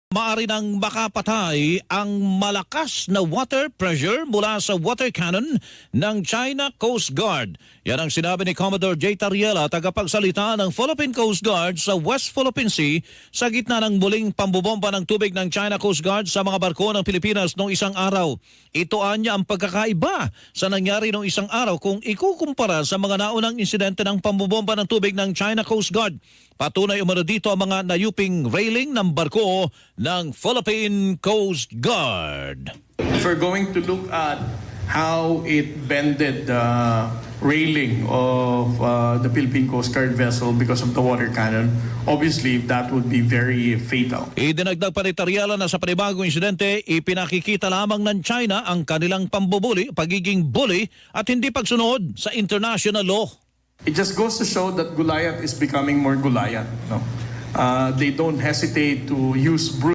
Maaari nang makapatay ang malakas na water pressure mula sa water cannon ng China Coast Guard. Yan ang sinabi ni Commodore J. Tariela, tagapagsalita ng Philippine Coast Guard sa West Philippine Sea sa gitna ng muling pambobomba ng tubig ng China Coast Guard sa mga barko ng Pilipinas noong isang araw. Ito anya ang pagkakaiba sa nangyari noong isang araw kung ikukumpara sa mga naunang insidente ng pambobomba ng tubig ng China Coast Guard. Patunay umano dito ang mga nayuping railing ng barko ng Philippine Coast Guard. If we're going to look at how it bended the railing of the Philippine Coast Guard vessel because of the water cannon, obviously that would be very fatal. Idinagdag pa ni Tariela na sa panibagong insidente, ipinakikita lamang ng China ang kanilang pambubuli, pagiging bully at hindi pagsunod sa international law. It just goes to show that Goliath is becoming more Goliath. No? They don't hesitate to use brute